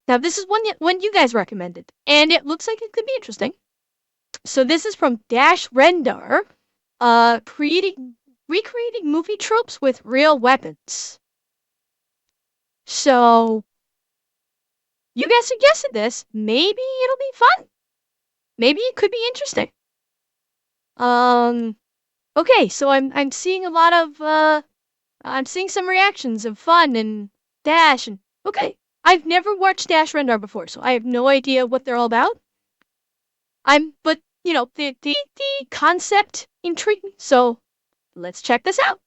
Now, this is one you guys recommended, and it looks like it could be interesting. So this is from Rendar, recreating movie tropes with real weapons. So, you guys suggested this. Maybe it'll be fun. Maybe it could be interesting. Okay, so I'm seeing a lot of, I'm seeing some reactions of fun and Dash and, okay. I've never watched Dash Rendar before, so I have no idea what they're all about. But, you know, the concept intrigued me, so let's check this out.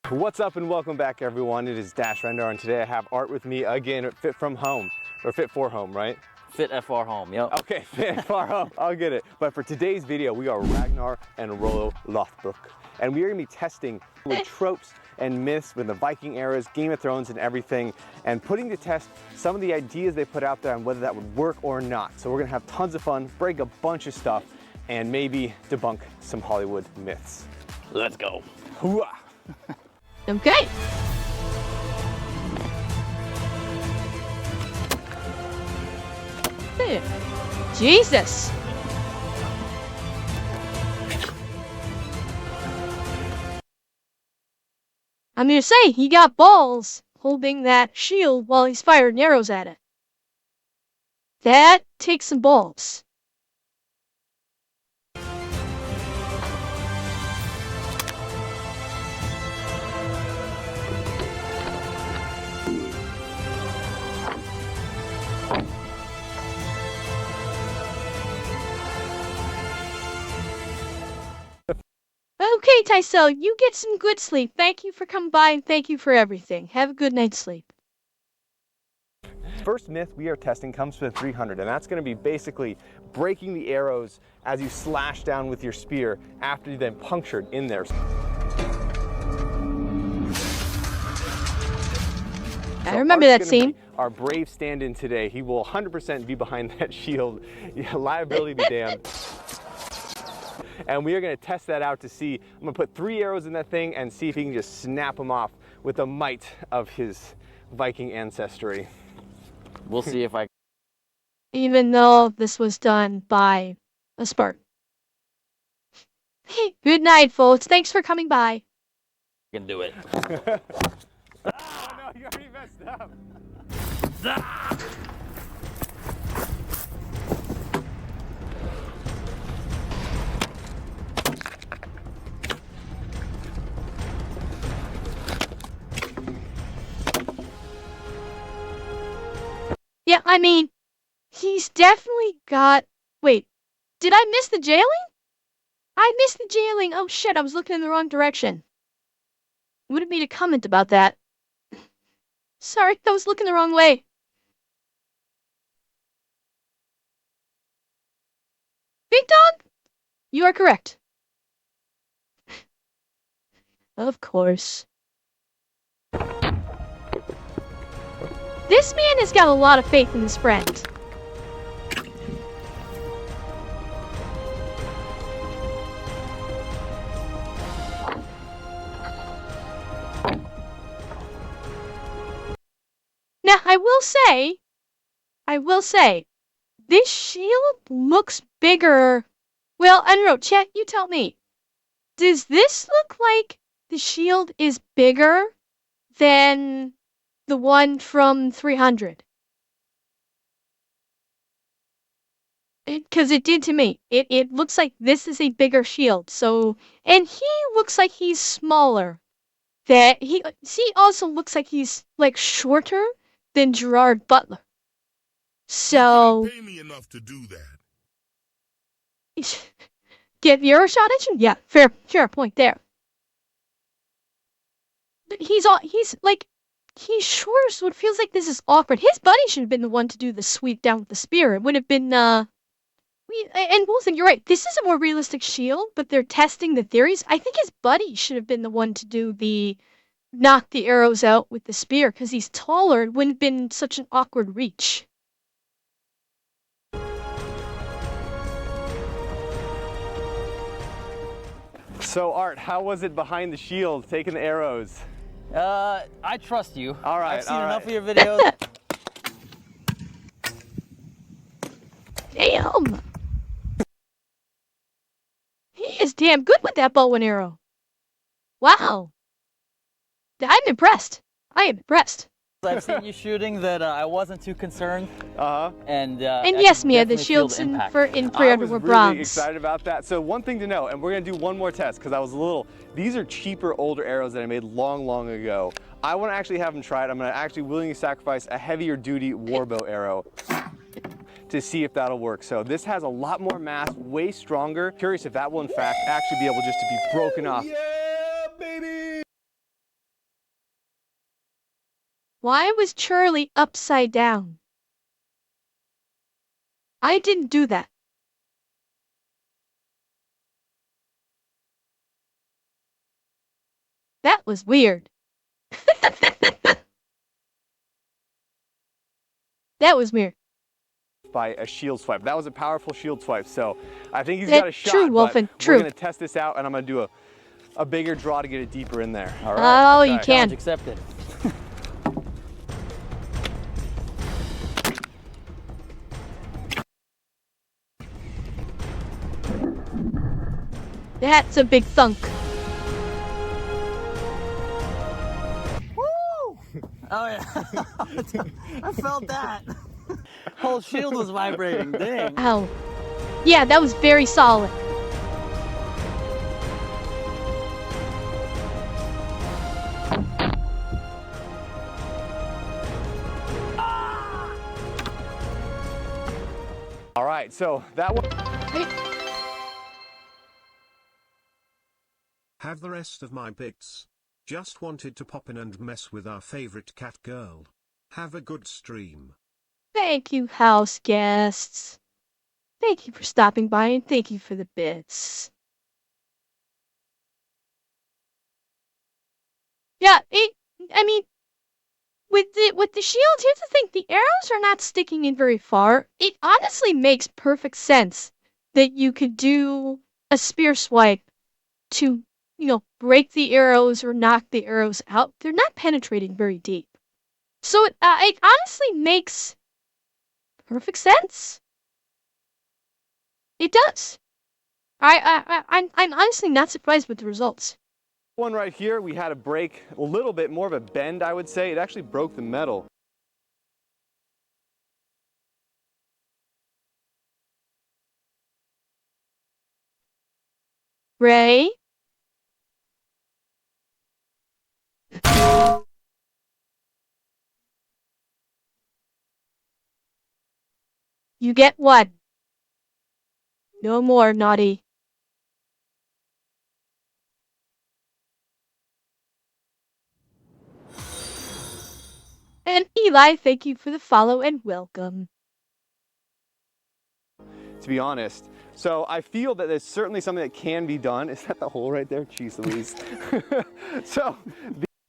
What's up and welcome back everyone. It is Dash Rendar and today I have Art with me again at Fit From Home, or Fit For Home, right? Fit FR Home, yep. Okay, Fit FR Home, I'll get it. But for today's video, we are Ragnar and Rollo Lothbrok. And we are gonna be testing with tropes and myths with the Viking eras, Game of Thrones and everything, and putting to test some of the ideas they put out there on whether that would work or not. So we're gonna have tons of fun, break a bunch of stuff, and maybe debunk some Hollywood myths. Let's go. Hooah! Okay. Jesus. I'm gonna say, he got balls holding that shield while he's firing arrows at it. That takes some balls. Okay, Tysel, you get some good sleep. Thank you for coming by and thank you for everything. Have a good night's sleep. First myth we are testing comes from 300, and that's going to be basically breaking the arrows as you slash down with your spear after you then punctured in there. I remember that scene. Our brave stand-in today. He will 100% be behind that shield. Yeah, liability be damned. And we are going to test that out to see. I'm going to put 3 arrows in that thing and see if he can just snap them off with the might of his Viking ancestry. We'll see if I Even though this was done by a Spartan. Hey, good night, folks. Thanks for coming by. can do it. Oh no, you already messed up. Yeah, I mean, he's definitely got... Wait, did I miss the jailing? I missed the jailing. Oh shit, I was looking in the wrong direction. Would have made a comment about that. Sorry, I was looking the wrong way. Big Dog? You are correct. Of course. This man has got a lot of faith in his friend. Now, I will say, this shield looks bigger. Well, I don't know, Chet, you tell me. Does this look like the shield is bigger than the one from 300? Because it did to me. It looks like this is a bigger shield. So, and he looks like he's smaller. He also looks like he's like shorter than Gerard Butler. So, You didn't pay me enough to do that. get the shot at you? Yeah, fair point there. He's like, he sure is what feels like this is awkward. His buddy should have been the one to do the sweep down with the spear. It would have been, and Wilson, you're right. This is a more realistic shield, but they're testing the theories. I think his buddy should have been the one to do the knock the arrows out with the spear, because he's taller. It wouldn't have been such an awkward reach. So Art, how was it behind the shield, taking the arrows? I trust you. All right, I've seen all enough right. of your videos. damn good with that bow and arrow. Wow. I'm impressed. I am impressed. I've seen you shooting that I wasn't too concerned. And yes, Mia, the shields in pre-order were bronze. I was really excited about that. So one thing to know, and we're gonna do one more test because I was a little, these are cheaper, older arrows that I made long, long ago. I wanna actually have them try it. I'm gonna actually willingly sacrifice a heavier duty warbow arrow to see if that'll work. So this has a lot more mass, way stronger. Curious if that will in fact actually be able just to be broken off. Yeah, baby! Why was Charlie upside down? I didn't do that. That was weird. That was weird. By a shield swipe. That was a powerful shield swipe, so I think he's got a shot. True, Wolfen, true. We're gonna test this out, and I'm gonna do a bigger draw to get it deeper in there. All right. Oh, you can. Challenge accepted. That's a big thunk. Woo! Oh yeah. I felt that. Whole shield was vibrating. Dang. Ow. Yeah, that was very solid. All right, so that one. Have the rest of my bits. Just wanted to pop in and mess with our favorite cat girl. Have a good stream. Thank you, house guests. Thank you for stopping by and thank you for the bits. Yeah, I mean, with the shield, here's the thing, the arrows are not sticking in very far. It honestly makes perfect sense that you could do a spear swipe to, break the arrows or knock the arrows out. They're not penetrating very deep. So it honestly makes perfect sense. It does. I'm honestly not surprised with the results. One right here, we had a break, a little bit more of a bend, I would say. It actually broke the metal. Ray? You get one. No more, naughty. And Eli, thank you for the follow and welcome. To be honest. So I feel that there's certainly something that can be done. Is that the hole right there? Jeez Louise.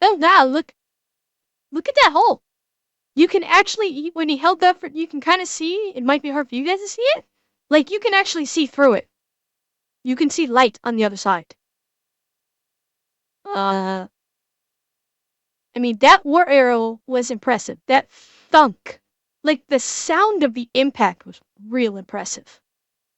Oh, now look at that hole. You can actually, when he held that, you can kind of see, it might be hard for you guys to see it. Like, you can actually see through it. You can see light on the other side. I mean, that war arrow was impressive. That thunk. Like, the sound of the impact was real impressive.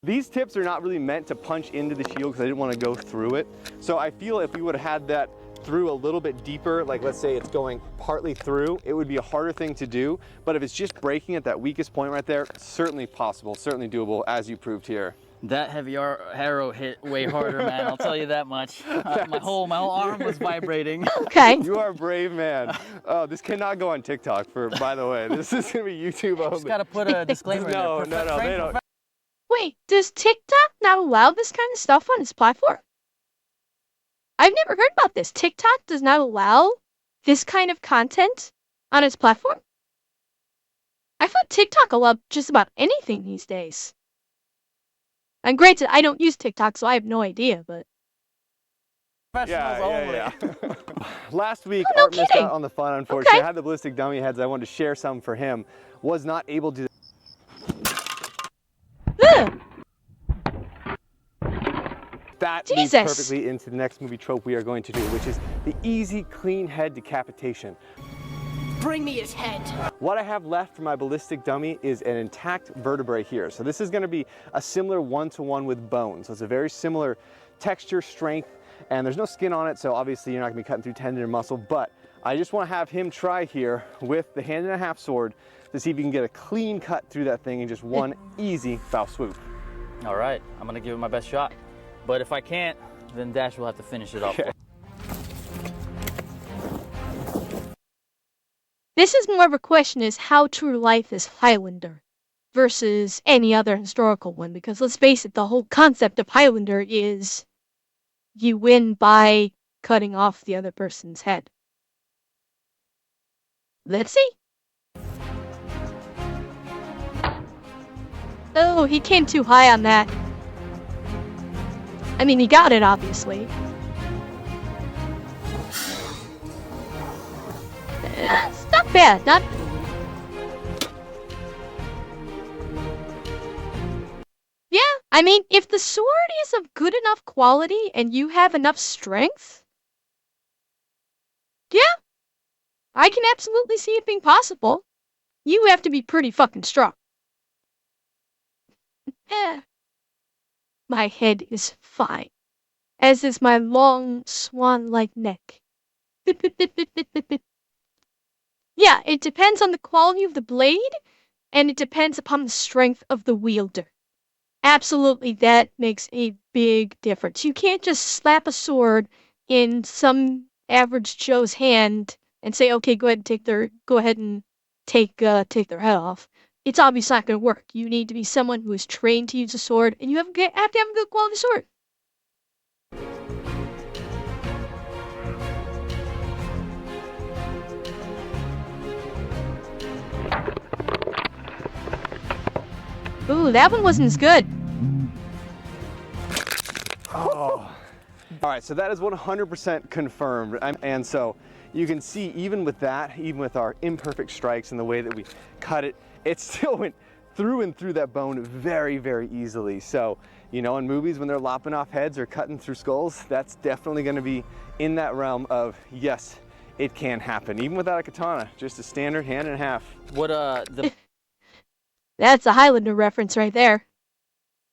These tips are not really meant to punch into the shield because I didn't want to go through it. So I feel if we would have had that through a little bit deeper, like let's say it's going partly through, it would be a harder thing to do. But if it's just breaking at that weakest point right there, certainly possible, certainly doable, as you proved here. That heavy arrow hit way harder, man. I'll tell you that much. My whole arm was vibrating. Okay. You are a brave man. Oh, this cannot go on TikTok. By the way, this is gonna be YouTube only. Just gotta put a disclaimer. No, they don't. Wait, does TikTok not allow this kind of stuff on its platform? I've never heard about this. TikTok does not allow this kind of content on its platform? I thought TikTok allowed just about anything these days. And granted, I don't use TikTok, so I have no idea, but... Yeah. Last week, no Art missed kidding. out on the fun, unfortunately. Okay. I had the ballistic dummy heads. I wanted to share some for him. Was not able to... Ugh. That leads perfectly into the next movie trope we are going to do, which is the easy, clean head decapitation. Bring me his head. What I have left for my ballistic dummy is an intact vertebrae here. So this is going to be a similar one-to-one with bone. So it's a very similar texture, strength, and there's no skin on it, so obviously you're not gonna be cutting through tendon or muscle, but I just wanna have him try here with the hand and a half sword to see if he can get a clean cut through that thing in just one easy foul swoop. All right, I'm gonna give it my best shot. But if I can't, then Dash will have to finish it off. Okay. This is more of a question is how true life is Highlander versus any other historical one, because let's face it, the whole concept of Highlander is you win by cutting off the other person's head. Let's see. Oh, he came too high on that. I mean, he got it, obviously. It's not bad, not... Yeah, I mean, if the sword is of good enough quality and you have enough strength, yeah, I can absolutely see it being possible. You have to be pretty fucking strong. My head is fine, as is my long swan-like neck. Yeah, it depends on the quality of the blade, and it depends upon the strength of the wielder. Absolutely, that makes a big difference. You can't just slap a sword in some average Joe's hand and say, "Okay, go ahead and take their head off." It's obviously not going to work. You need to be someone who is trained to use a sword, and you have to have a good quality sword. Ooh, that one wasn't as good. Oh. All right, so that is 100% confirmed. And so you can see even with that, even with our imperfect strikes and the way that we cut it, it still went through and through that bone very, very easily. So, you know, in movies when they're lopping off heads or cutting through skulls, that's definitely gonna be in that realm of, yes, it can happen. Even without a katana, just a standard hand and a half. What That's a Highlander reference right there.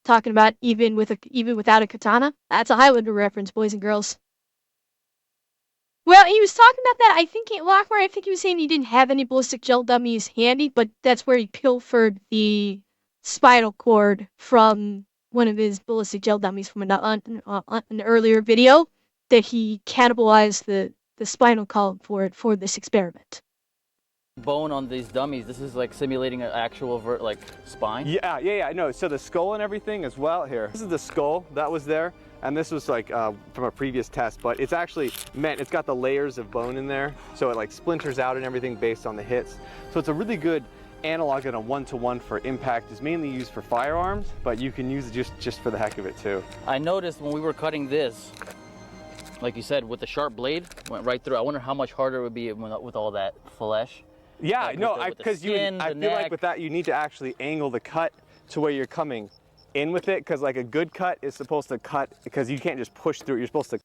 Talking about even without a katana. That's a Highlander reference, boys and girls. Well, he was talking about that. I think Lockhart, I think he was saying he didn't have any ballistic gel dummies handy, but that's where he pilfered the spinal cord from one of his ballistic gel dummies from an earlier video that he cannibalized the spinal column for this experiment. bone on these dummies, this is like simulating an actual spine? Yeah, no, so the skull and everything as well here. This is the skull that was there, and this was like from a previous test, but it's actually it's got the layers of bone in there, so it like splinters out and everything based on the hits. So it's a really good analog and a one-to-one for impact. It's mainly used for firearms, but you can use it just for the heck of it too. I noticed when we were cutting this, like you said, with the sharp blade, went right through. I wonder how much harder it would be with all that flesh. Yeah, like no, because I feel like with that you need to actually angle the cut to where you're coming in with it, because like a good cut is supposed to cut, because you can't just push through it, you're supposed to.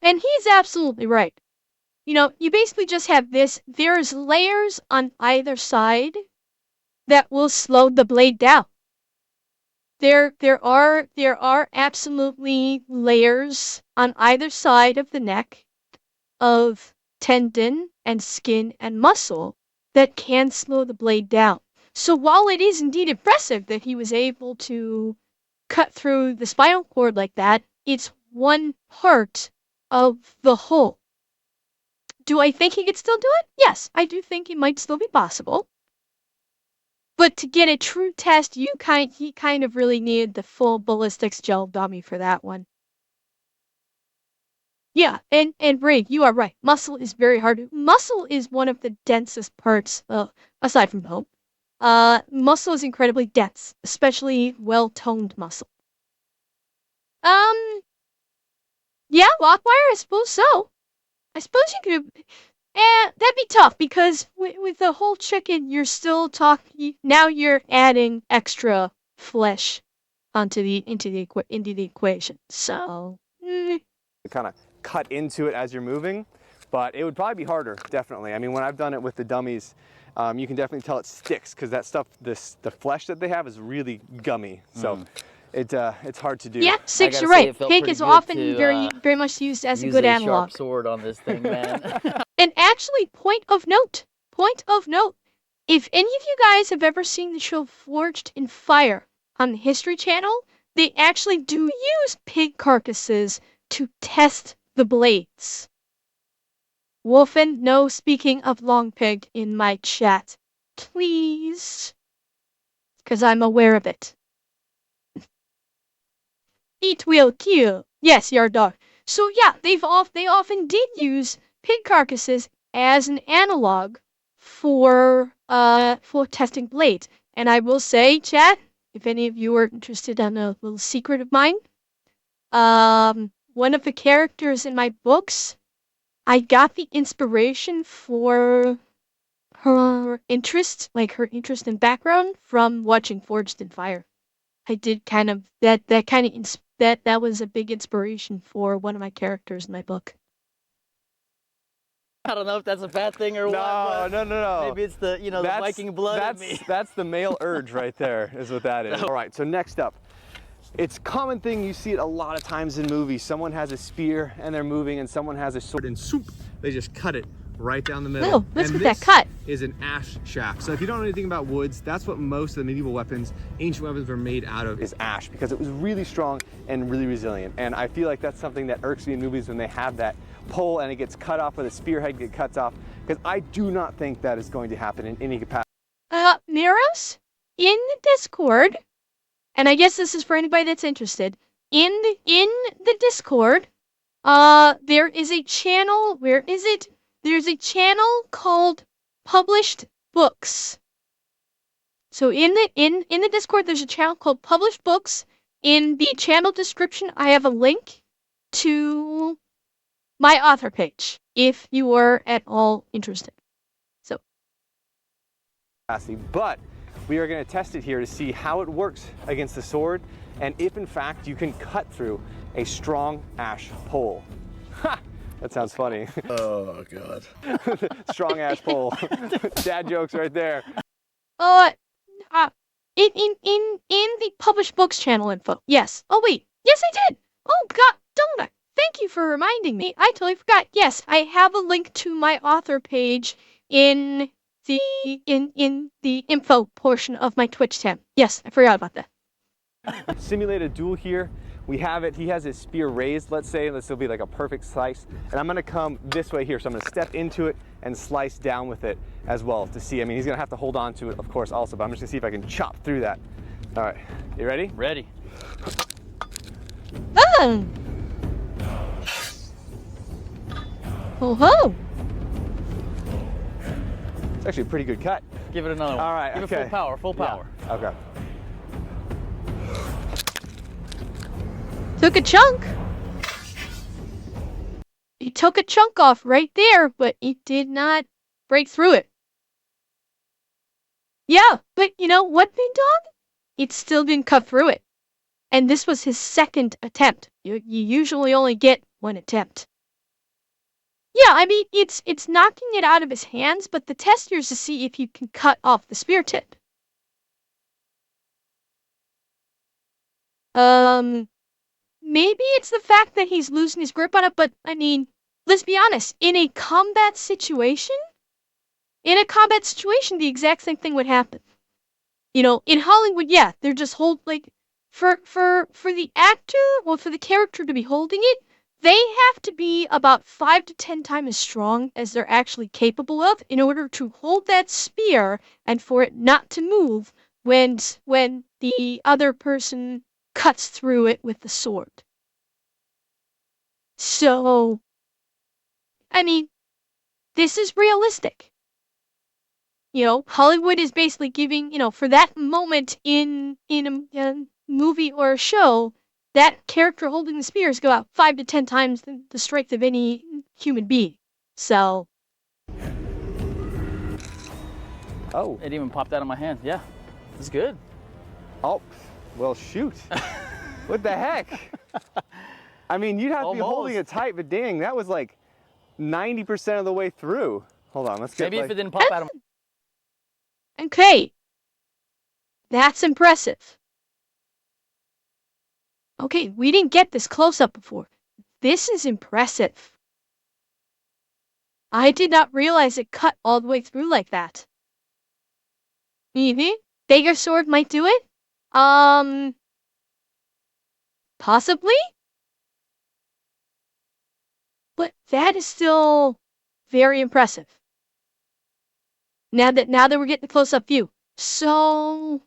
And he's absolutely right. You know, you basically just have this, there's layers on either side that will slow the blade down. There are absolutely layers on either side of the neck of tendon and skin and muscle that can slow the blade down. So while it is indeed impressive that he was able to cut through the spinal cord like that, it's one part of the whole. Do I think he could still do it? Yes, I do think it might still be possible. But to get a true test, he kind of really needed the full ballistics gel dummy for that one. Yeah, and Rig, you are right. Muscle is very hard. Muscle is one of the densest parts, aside from bone. Muscle is incredibly dense, especially well-toned muscle. Yeah, Lockwire, I suppose so. I suppose you could. That'd be tough because with the whole chicken, you're still talking. Now you're adding extra flesh into the equation. So. Kind of cut into it as you're moving, but it would probably be harder, definitely. I mean, when I've done it with the dummies, you can definitely tell it sticks because that stuff, the flesh that they have is really gummy. So it's hard to do. Yeah, I Six, gotta you're say, right. it felt Pig pretty is good often to, very much used as a use good a analog. sharp sword on this thing, man. And actually, point of note, if any of you guys have ever seen the show Forged in Fire on the History Channel, they actually do use pig carcasses to test the blades. Wolfen, no speaking of long pig in my chat, please, because I'm aware of it. It will kill. Yes, your dog. So yeah, they often did use pig carcasses as an analog for testing blades. And I will say, chat, if any of you are interested in a little secret of mine, one of the characters in my books, I got the inspiration for her interest, like her interest in background, from watching Forged in Fire. I did kind of that was a big inspiration for one of my characters in my book. I don't know if that's a bad thing or what, No, but no. maybe it's the, the Viking blood in me. That's the male urge right there, is what that is. All right, so next up, it's a common thing, you see it a lot of times in movies. Someone has a spear and they're moving, and someone has a sword, and swoop, they just cut it right down the middle. Oh, let's and get that this cut. is an ash shaft. So if you don't know anything about woods, that's what most of the medieval weapons, ancient weapons, were made out of, is ash, because it was really strong and really resilient. And I feel like that's something that irks me in movies when they have that pole and it gets cut off, or the spearhead gets cut off, because I do not think that is going to happen in any capacity. Neros, in the Discord, and I guess this is for anybody that's interested, in the Discord, there is a channel, where is it? There's a channel called Published Books. So in the Discord, there's a channel called Published Books. In the channel description, I have a link to my author page, if you are at all interested. So, but we are going to test it here to see how it works against the sword, and if in fact you can cut through a strong ash pole. Ha! That sounds funny. Oh, God. Strong ash pole. Dad jokes right there. uh, in the Published Books channel info, yes. Oh wait, yes I did. Oh God, don't I? Thank you for reminding me. I totally forgot. Yes, I have a link to my author page in the info portion of my Twitch tab. Yes, I forgot about that. Simulate a duel here. We have it, he has his spear raised, let's say, this will be like a perfect slice. And I'm gonna come this way here, so I'm gonna step into it and slice down with it as well to see. I mean, he's gonna have to hold on to it, of course, also, but I'm just gonna see if I can chop through that. All right, you ready? Ready. Oh! Oh ho! It's actually a pretty good cut. Give it another one. All right, Give okay. it full power, full power. Yeah. Okay. Took a chunk. He took a chunk off right there, but he did not break through it. Yeah, but you know what, Big Dog? It's still been cut through it. And this was his second attempt. You usually only get one attempt. Yeah, I mean, it's knocking it out of his hands, but the test here is to see if you can cut off the spear tip. Maybe it's the fact that he's losing his grip on it, but I mean, let's be honest, in a combat situation, the exact same thing would happen. You know, in Hollywood, yeah, they're just for the actor, well, for the character to be holding it, they have to be about 5 to 10 times as strong as they're actually capable of in order to hold that spear and for it not to move when the other person cuts through it with the sword. So, I mean, this is realistic. You know, Hollywood is basically giving, you know, for that moment in a movie or a show, that character holding the spears go out 5 to 10 times the strength of any human being. So. Oh. It even popped out of my hand. Yeah, it's good. Oh, well, shoot. What the heck? I mean, you'd have to be holding it tight, but dang, that was like 90% of the way through. Hold on, let's get Maybe if it didn't pop out of my... Okay. That's impressive. Okay, we didn't get this close up before. This is impressive. I did not realize it cut all the way through like that. You Dagger sword might do it? Possibly? But that is still very impressive. Now that we're getting a close-up view. So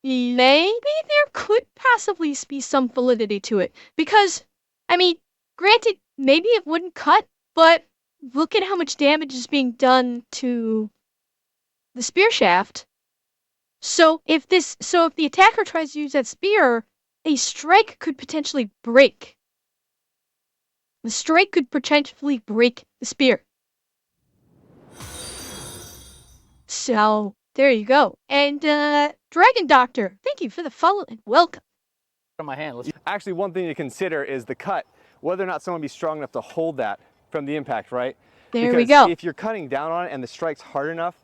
maybe there could possibly be some validity to it. Because, I mean, granted, maybe it wouldn't cut, but look at how much damage is being done to the spear shaft. So if the attacker tries to use that spear, a strike could potentially break. The strike could potentially break the spear. So there you go. And Dragon Doctor, thank you for the follow and welcome. On my hand. Actually, one thing to consider is the cut, whether or not someone be strong enough to hold that from the impact, right? There we go. If you're cutting down on it and the strike's hard enough,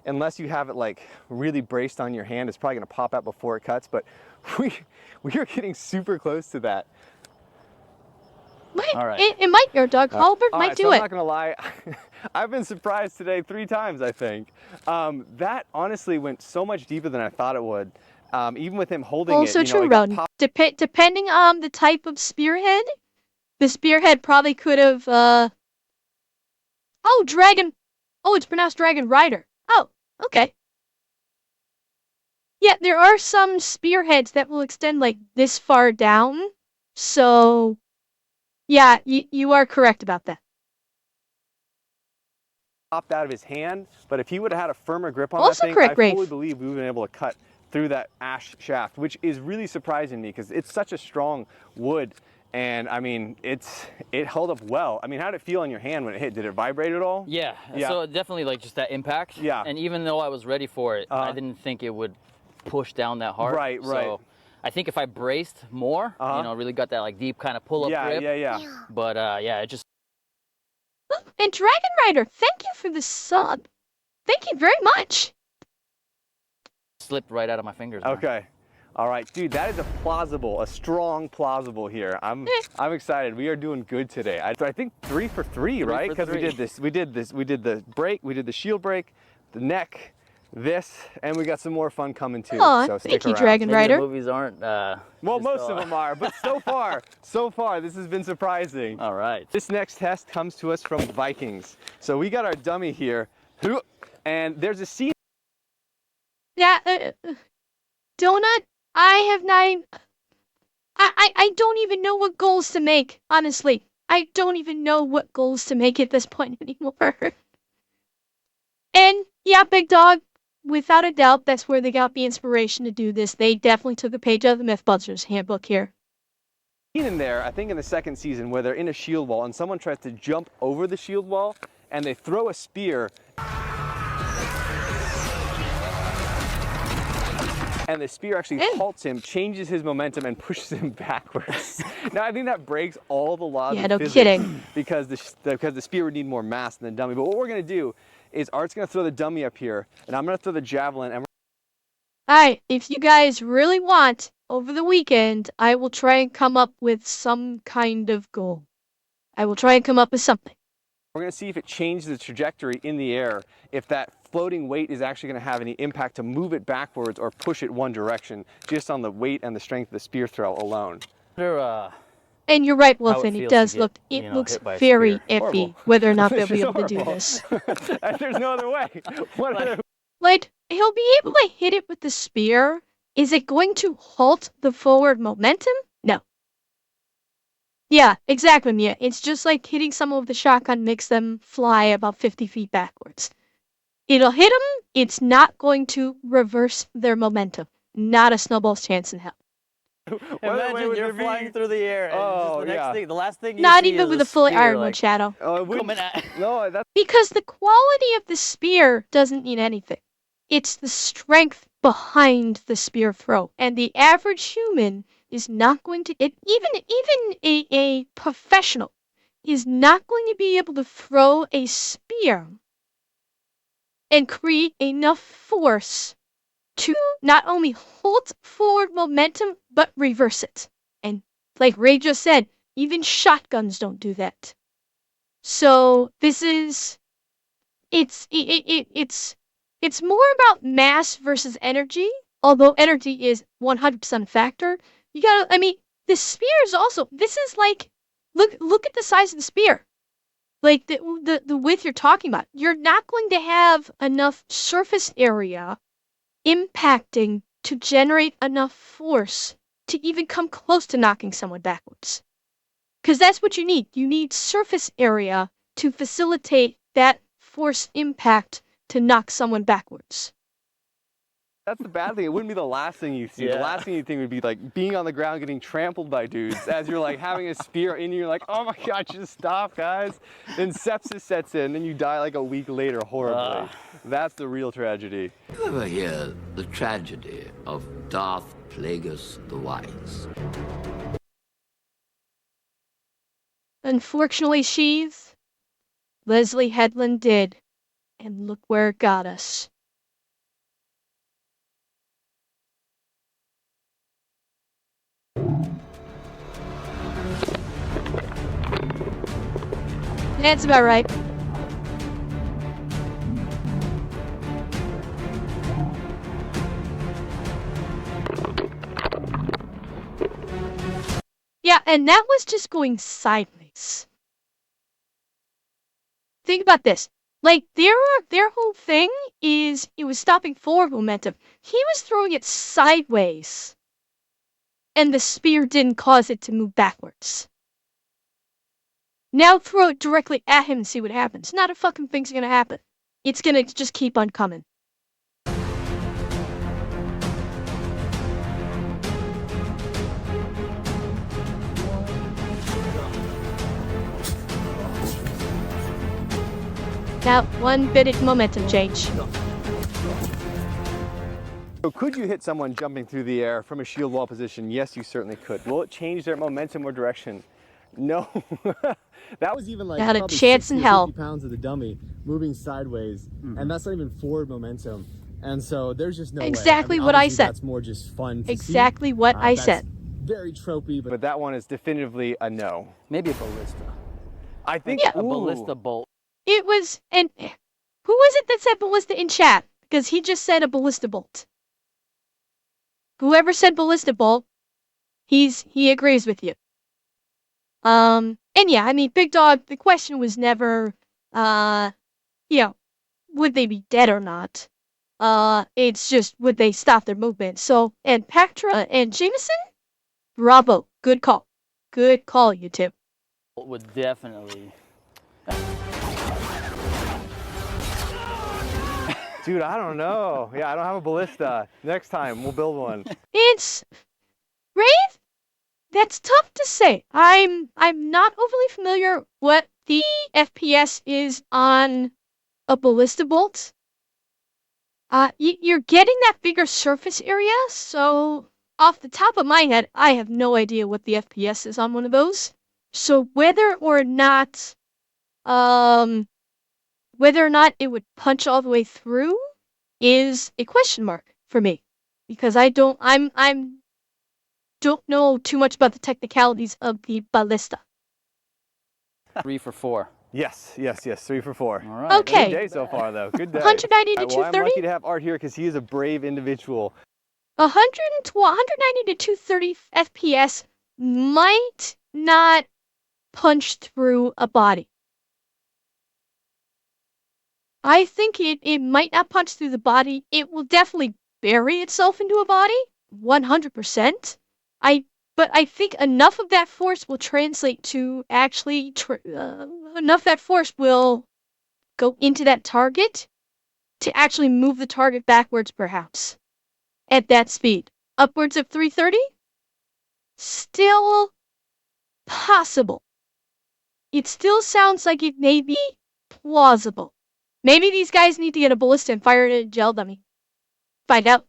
unless you have it like really braced on your hand, it's probably gonna pop out before it cuts, but we are getting super close to that. All right. It might, your dog Halbert might do so it. I'm not gonna lie, I've been surprised today 3 times, I think. That honestly went so much deeper than I thought it would. Even with him holding also it, true, Roden. Depending on the type of spearhead, the spearhead probably could have, oh, dragon. Oh, it's pronounced Dragon Rider. Oh, okay. Yeah, there are some spearheads that will extend like this far down. So, yeah, you are correct about that. Popped out of his hand, but if he would have had a firmer grip on Also that thing, correct, I fully Rafe. believe we would have been able to cut through that ash shaft, which is really surprising me because it's such a strong wood. And I mean, it held up well. I mean, how did it feel on your hand when it hit? Did it vibrate at all? Yeah, so definitely like just that impact. Yeah. And even though I was ready for it, I didn't think it would push down that hard. Right. So I think if I braced more, you know, really got that like deep kind of pull-up grip. Yeah. But yeah, it just... And Dragon Rider, thank you for the sub. Thank you very much. slipped right out of my fingers. Man. Okay. All right, dude, that is a strong plausible here. I'm excited. We are doing good today. I think 3 for 3, right? Because we did the break, we did the shield break, the neck, this, and we got some more fun coming too. Aw, so stick thank you, around. Dragon Rider. The movies aren't. Well, most of them are, but so far, this has been surprising. All right. This next test comes to us from Vikings. So we got our dummy here, and there's a scene. Yeah, Donut, I don't even know what goals to make, honestly. I don't even know what goals to make at this point anymore. And yeah, Big Dog, without a doubt, that's where they got the inspiration to do this. They definitely took a page out of the Mythbusters handbook here. In there, I think in the second season, where they're in a shield wall and someone tries to jump over the shield wall and they throw a spear. And the spear actually halts him, changes his momentum, and pushes him backwards. Now, I think that breaks all the laws of physics. Kidding. Because the spear would need more mass than the dummy. But what we're going to do is Art's going to throw the dummy up here, and I'm going to throw the javelin. And Alright, if you guys really want, over the weekend, I will try and come up with some kind of goal. I will try and come up with something. we're going to see if it changes the trajectory in the air, if that floating weight is actually going to have any impact to move it backwards or push it one direction, just on the weight and the strength of the spear throw alone. And you're right, Wolfen, it does look, it looks very iffy, Horrible. whether or not they'll be able to do this. There's no other way. Like, he'll be able to hit it with the spear. Is it going to halt the forward momentum? No. Yeah, exactly, Mia. It's just like hitting someone with a shotgun makes them fly about 50 feet backwards. It'll hit them, it's not going to reverse their momentum. Not a snowball's chance in hell. Imagine you're flying through the air and the last thing you not see even is with a a fully spear, iron like, mode shadow. coming at... No, that's... Because the quality of the spear doesn't mean anything. It's the strength behind the spear throw. And the average human is not going to, even a professional is not going to be able to throw a spear and create enough force to not only hold forward momentum, but reverse it. And like Ray just said, even shotguns don't do that. So this is, it's more about mass versus energy, although energy is 100% a factor. You gotta, I mean, the spear is also, this is like, look at the size of the spear. Like the width you're talking about. You're not going to have enough surface area impacting to generate enough force to even come close to knocking someone backwards. Because that's what you need. You need surface area to facilitate that force impact to knock someone backwards. That's the bad thing. It wouldn't be the last thing you see. The Yeah. last thing you think would be like being on the ground getting trampled by dudes as you're like having a spear in you. You're like, oh my God, just stop, guys. Then sepsis sets in, and you die like a week later horribly. That's the real tragedy. You ever hear the tragedy of Darth Plagueis the Wise? Unfortunately, Sheaves, Leslie Headland did. And look where it got us. That's about right. Yeah, and that was just going sideways. Think about this. Like, their whole thing is it was stopping forward momentum. He was throwing it sideways. And the spear didn't cause it to move backwards. Now throw it directly at him and see what happens. Not a fucking thing's gonna happen. It's gonna just keep on coming. Now, one bit of momentum change. So could you hit someone jumping through the air from a shield wall position? Yes, you certainly could. Will it change their momentum or direction? No. That was even like Not a probably chance 60 in or hell. 50 pounds of the dummy moving sideways, and that's not even forward momentum. And so there's just no Exactly way. what I Obviously, said. That's more just fun to Exactly see. what I That's said. Very tropey, but that one is definitively a no. Maybe a ballista. I think Yeah. A ballista bolt. It was, and who was it that said ballista in chat? Because he just said a ballista bolt. Whoever said ballista bolt, he agrees with you. And yeah, I mean, Big Dog, the question was never, would they be dead or not? It's just, would they stop their movement? So, and Pactra and Jameson, bravo, good call. Good call, you two. Would definitely. Dude, I don't know. Yeah, I don't have a ballista. Next time, we'll build one. It's, Wraith? That's tough to say. I'm not overly familiar what the FPS is on a ballista bolt. You're getting that bigger surface area, so off the top of my head, I have no idea what the FPS is on one of those. So whether or not it would punch all the way through is a question mark for me, because don't know too much about the technicalities of the ballista. 3 for 4. Yes, 3 for 4. All right. Okay. Good day so far, though. Good day. 190 to Well, I'm 230? lucky to have Art here because he is a brave individual. 190 to 230 FPS might not punch through a body. I think it might not punch through the body. It will definitely bury itself into a body, 100%. But I think enough of that force will translate to actually, enough that force will go into that target to actually move the target backwards, perhaps, at that speed. Upwards of 330? Still possible. It still sounds like it may be plausible. Maybe these guys need to get a ballista and fire it at a gel dummy. Find out.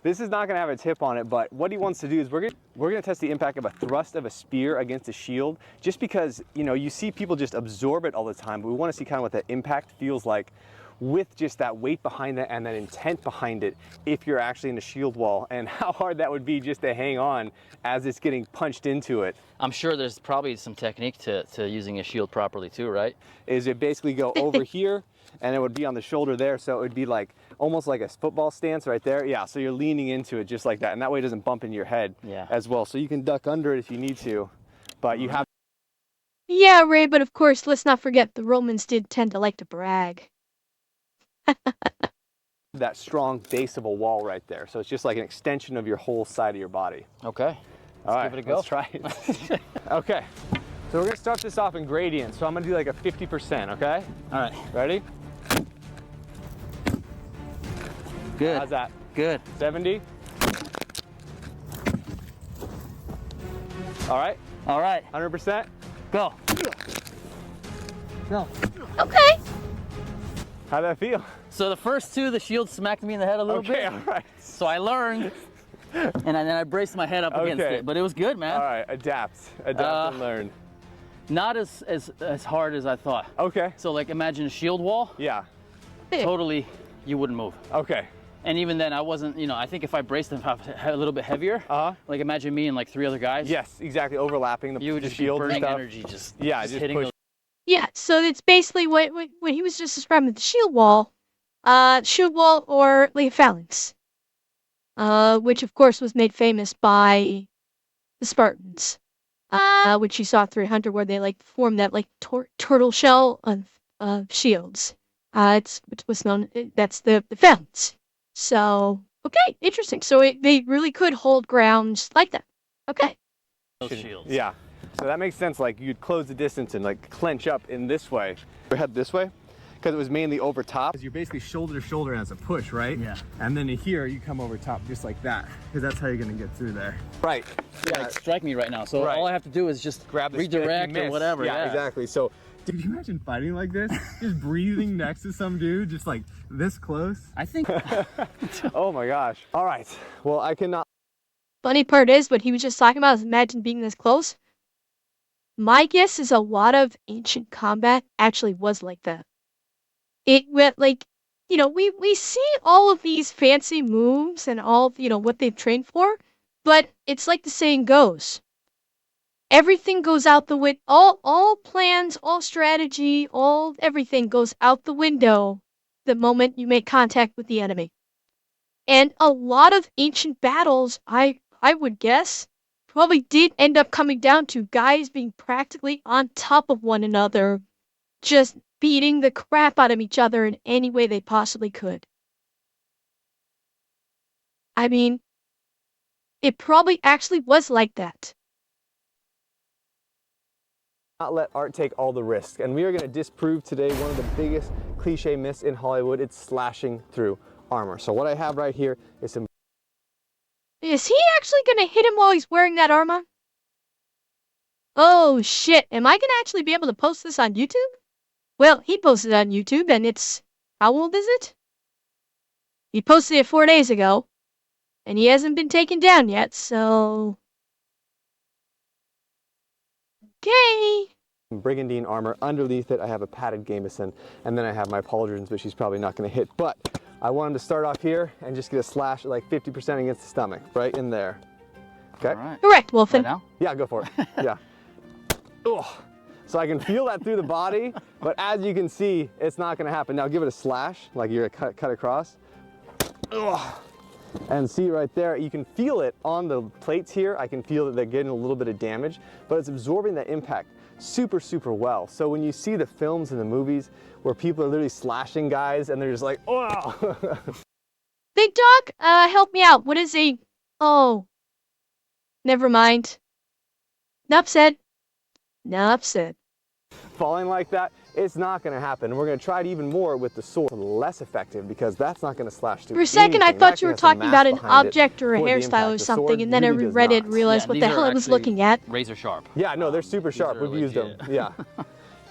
This is not going to have a tip on it, but what he wants to do is we're going to test the impact of a thrust of a spear against a shield, just because, you know, you see people just absorb it all the time, but we want to see kind of what that impact feels like with just that weight behind it and that intent behind it if you're actually in a shield wall, and how hard that would be just to hang on as it's getting punched into it. I'm sure there's probably some technique to using a shield properly too, right? Is it basically go over here and it would be on the shoulder there, so it would be like almost like a football stance right there. Yeah, so you're leaning into it just like that, and that way it doesn't bump into your head as well. So you can duck under it if you need to, but you have. Yeah, Ray, but of course, let's not forget the Romans did tend to like to brag. That strong base of a wall right there. So it's just like an extension of your whole side of your body. Okay. All right, give it a go. let's try it. Okay, so we're gonna start this off in gradient. So I'm gonna do like a 50%, okay? All right. Ready? Good. How's that? Good. 70? All right, All right. 100%? Go. Go. Okay. How'd that feel? So the first two, the shield smacked me in the head a little bit. All right. So I learned, and then I braced my head up against it. But it was good, man. All right, adapt and learn. Not as hard as I thought. Okay. So like imagine a shield wall. Yeah. Totally, you wouldn't move. Okay. And even then, I wasn't, you know, I think if I braced them a little bit heavier, like imagine me and like 3 other guys. Yes, exactly, overlapping You would the just be shield and burning stuff. energy, just just hitting push. those. Yeah, so it's basically what he was just describing with the shield wall or like a phalanx, which of course was made famous by the Spartans, which you saw 300 where they like formed that like turtle shell of shields. It's what's known, that's the phalanx. So, okay, interesting. So they really could hold ground just like that. Okay. Those shields. Yeah, so that makes sense. Like you'd close the distance and like clench up in this way. Your head this way, because it was mainly over top. You're basically shoulder to shoulder as a push, right? Yeah. And then here you come over top just like that, because that's how you're gonna get through there. Right. Yeah, like strike me right now. So Right. all I have to do is just Grab the redirect or whatever. Yeah, exactly. So, could you imagine fighting like this? Just breathing next to some dude, just like this close? I think. Oh my gosh. All right. Well, I cannot. Funny part is what he was just talking about is imagine being this close. My guess is a lot of ancient combat actually was like that. It went like, you know, we see all of these fancy moves and all, you know, what they've trained for, but it's like the saying goes. Everything goes out the window. All plans, all strategy, all everything goes out the window the moment you make contact with the enemy. And a lot of ancient battles, I would guess, probably did end up coming down to guys being practically on top of one another, just beating the crap out of each other in any way they possibly could. I mean, it probably actually was like that. Not let art take all the risk, and we are going to disprove today one of the biggest cliche myths in Hollywood. It's slashing through armor. So what I have right here is some. Is he actually gonna hit him while he's wearing that armor? Oh shit, am I gonna actually be able to post this on YouTube? Well, he posted it on YouTube and it's, how old is it? He posted it 4 days ago, and he hasn't been taken down yet, so... Okay. Brigandine armor. Underneath it, I have a padded gambeson, and then I have my pauldrons, which he's probably not going to hit. But I want him to start off here and just get a slash at like 50% against the stomach, right in there. Okay? All right. Correct, Wolfen. Right now? Yeah, go for it. Yeah. Ugh. So I can feel that through the body, but as you can see, it's not going to happen. Now give it a slash, like you're going to cut across. Ugh. And see right there, you can feel it on the plates here. I can feel that they're getting a little bit of damage, but it's absorbing that impact super, super well. So when you see the films and the movies where people are literally slashing guys and they're just like, oh. Big Dog, help me out. What is a... Oh. Never mind. Enough said. Enough said. Falling like that, it's not going to happen. We're going to try it even more with the sword. Less effective because that's not going to slash through For a second, I anything. thought That you were has some talking mass about an behind it object or a for the hairstyle impact. or The something, sword and then I really does reread it not. and realized what the these hell are I was actually looking at. Razor sharp. Yeah, no, they're super sharp. are We've used them. legit. Yeah.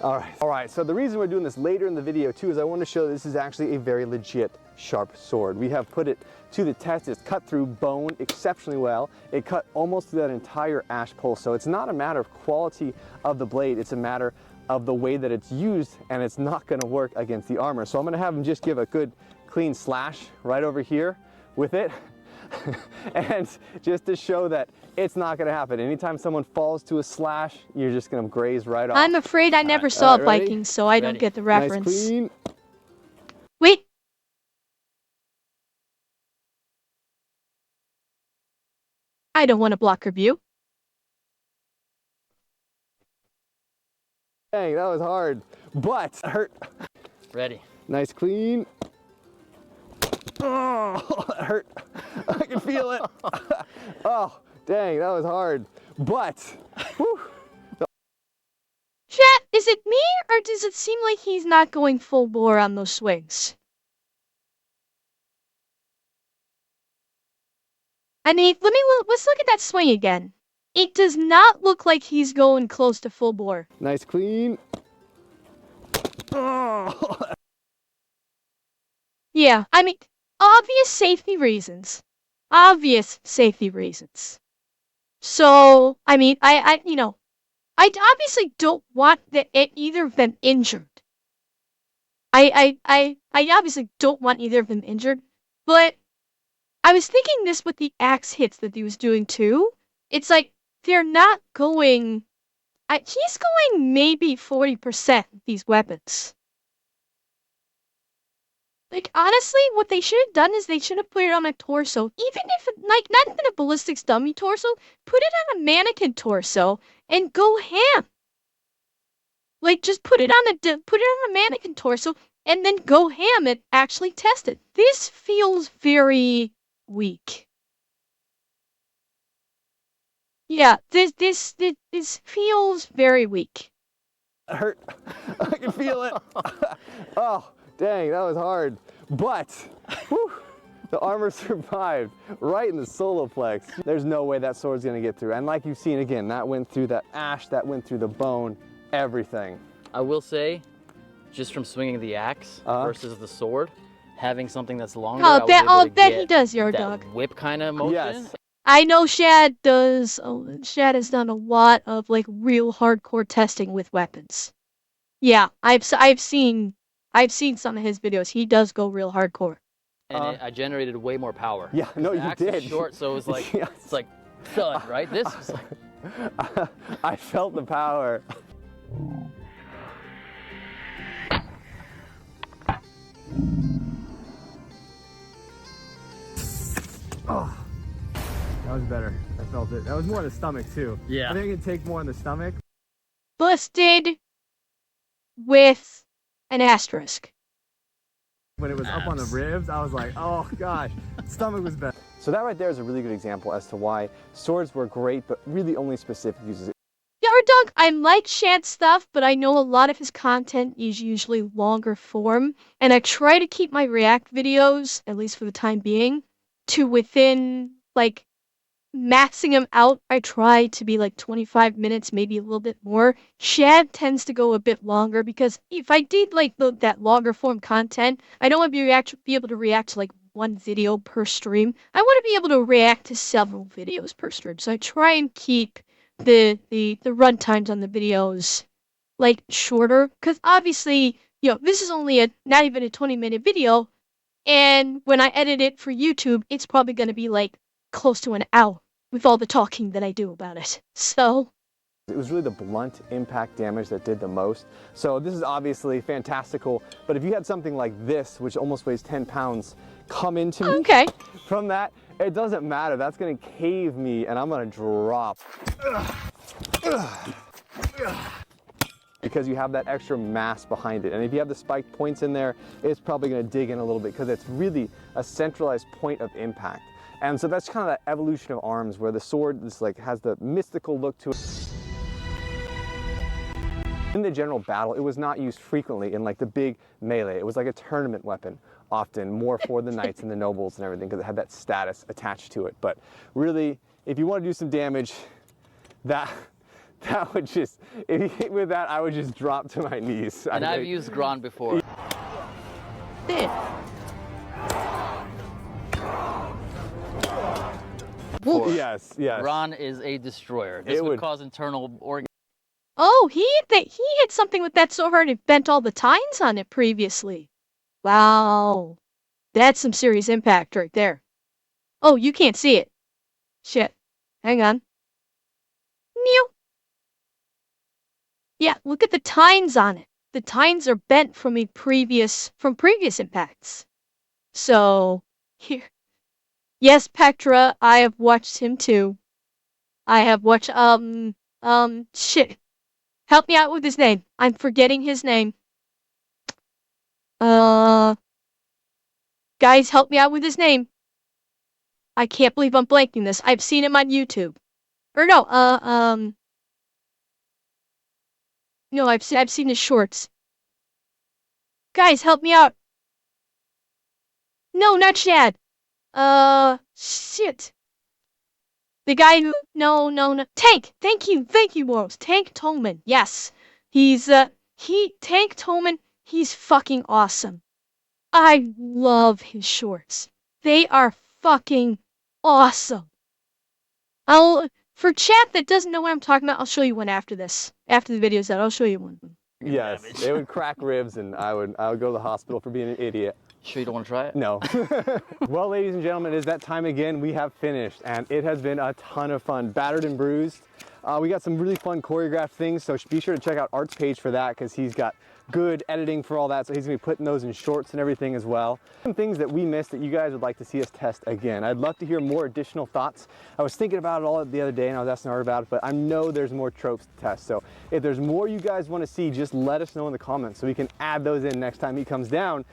All right, so the reason we're doing this later in the video too is I want to show this is actually a very legit sharp sword. We have put it to the test. It's cut through bone exceptionally well. It cut almost through that entire ash pole. So it's not a matter of quality of the blade, it's a matter of the way that it's used, and it's not going to work against the armor. So I'm going to have him just give a good clean slash right over here with it. And just to show that it's not going to happen. Anytime someone falls to a slash, you're just going to graze right off. I'm afraid I never saw ready? Vikings, so I don't get the reference. Nice clean. Wait. I don't want to block her view. Dang, that was hard, but hurt. Ready. Nice clean. Oh, it hurt. I can feel it. Oh, dang, that was hard, but whew. Chat, is it me, or does it seem like he's not going full bore on those swings? I mean, let's look at that swing again. It does not look like he's going close to full bore. Nice clean. Oh. Yeah, I mean, obvious safety reasons. Obvious safety reasons. So, I mean, I obviously don't want either of them injured. I obviously don't want either of them injured, but I was thinking this with the axe hits that he was doing too. It's like, they're not going... he's going maybe 40% with these weapons. Like, honestly, what they should have done is they should have put it on a torso. Even if, like, not even a ballistics dummy torso, put it on a mannequin torso and go ham. Like, just put it on a mannequin torso and then go ham and actually test it. This feels very weak. Yeah, this feels very weak. It hurt. I can feel it. Oh, dang, that was hard. But whew, the armor survived right in the solar plex. There's no way that sword's gonna get through. And like you've seen again, that went through the ash, that went through the bone, everything. I will say, just from swinging the axe versus the sword, having something that's longer, I'll bet he does, your dog. Whip kind of motion. Yes. I know Shad does. Shad has done a lot of like real hardcore testing with weapons. Yeah, I've seen some of his videos. He does go real hardcore. And I generated way more power. Yeah, no, the you axe did. Is short, so it was like Yes. it's like thud, right? This was like I felt the power. Oh, that was better. I felt it. That was more in the stomach too. Yeah. I think I can take more in the stomach. Busted with an asterisk. When it was up on the ribs, I was like, oh gosh, stomach was better. So that right there is a really good example as to why swords were great, but really only specific uses. Yeah, dog, I like Shad's stuff, but I know a lot of his content is usually longer form, and I try to keep my React videos, at least for the time being, to within, like, maxing them out. I try to be like 25 minutes, maybe a little bit more. Shad tends to go a bit longer because if I did like that longer form content, I don't want to be able to react to like one video per stream. I want to be able to react to several videos per stream. So I try and keep the run times on the videos like shorter, because obviously, you know, this is only not even a 20-minute video, and when I edit it for YouTube, it's probably going to be like close to an hour with all the talking that I do about it. So it was really the blunt impact damage that did the most. So this is obviously fantastical, but if you had something like this, which almost weighs 10 pounds, come into me from that, it doesn't matter. That's gonna cave me and I'm gonna drop. Because you have that extra mass behind it. And if you have the spiked points in there, it's probably gonna dig in a little bit because it's really a centralized point of impact. And so that's kind of that evolution of arms where the sword is like has the mystical look to it. In the general battle, it was not used frequently in like the big melee. It was like a tournament weapon, often more for the knights and the nobles and everything because it had that status attached to it. But really, if you want to do some damage, that would just, if you hit with that, I would just drop to my knees. And I've used Gron before. Yes, yes. Gron is a destroyer. This would cause internal organ. Oh, he hit something with that so hard it bent all the tines on it previously. Wow. That's some serious impact right there. Oh, you can't see it. Shit. Hang on. Meow. Yeah, look at the tines on it. The tines are bent from previous impacts. So, here. Yes, Pectra, I have watched him too. I have watched, shit. Help me out with his name. I'm forgetting his name. Guys, help me out with his name. I can't believe I'm blanking this. I've seen him on YouTube. Or no, no, I've seen his shorts. Guys, help me out. No, not Shad. Shit. The guy who, no. Tank! Thank you, Morals. Tank Tolman. Yes. Tank Tolman, he's fucking awesome. I love his shorts. They are fucking awesome. For chat that doesn't know what I'm talking about, I'll show you one after this. After the video's out, I'll show you one. Yes, they would crack ribs, and I would go to the hospital for being an idiot. Sure you don't want to try it? No. Well, ladies and gentlemen, it is that time again. We have finished, and it has been a ton of fun. Battered and bruised. We got some really fun choreographed things, so be sure to check out Art's page for that, because he's got good editing for all that, so he's gonna be putting those in shorts and everything as well. Some things that we missed that you guys would like to see us test again. I'd love to hear more additional thoughts. I was thinking about it all the other day, and I was asking Art about it, but I know there's more tropes to test. So if there's more you guys want to see, just let us know in the comments so we can add those in next time he comes down,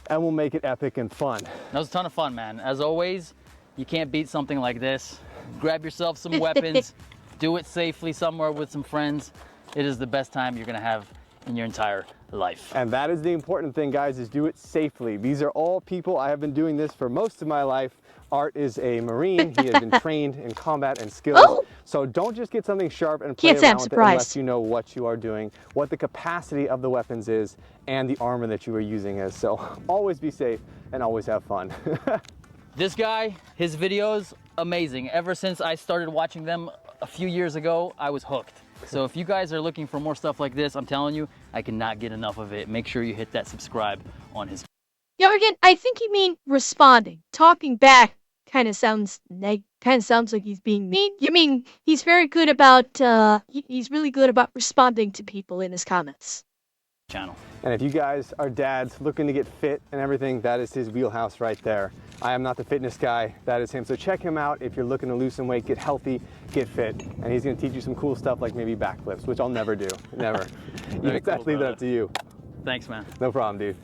and we'll make it epic and fun. That was a ton of fun, man. As always, you can't beat something like this. Grab yourself some weapons, do it safely somewhere with some friends. It is the best time you're gonna have in your entire life. And that is the important thing, guys, is do it safely. These are all people, I have been doing this for most of my life. Art is a Marine. He has been trained in combat and skills. Oh! So don't just get something sharp and play around with it unless you know what you are doing, what the capacity of the weapons is, and the armor that you are using is. So always be safe and always have fun. This guy, his videos, amazing. Ever since I started watching them a few years ago, I was hooked. So if you guys are looking for more stuff like this, I'm telling you, I cannot get enough of it. Make sure you hit that subscribe on his. Yeah, again, I think you mean responding. Talking back kind of sounds like he's being mean. You mean he's very good about he's really good about responding to people in his comments. Channel. And if you guys are dads looking to get fit and everything, that is his wheelhouse right there. I am not the fitness guy, that is him. So check him out if you're looking to lose some weight, get healthy, get fit. And he's gonna teach you some cool stuff like maybe backflips, which I'll never do, never. You guys leave that up to you. Thanks, man. No problem, dude.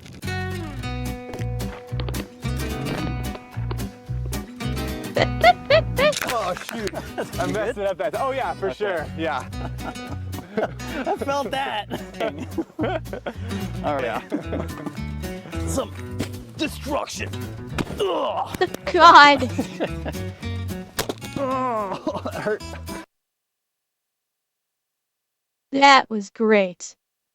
Oh shoot, I messed it up that time. Oh yeah, for sure, yeah. I felt that. All right. Yeah. Some destruction. Ugh. God. Oh, it hurt. That was great.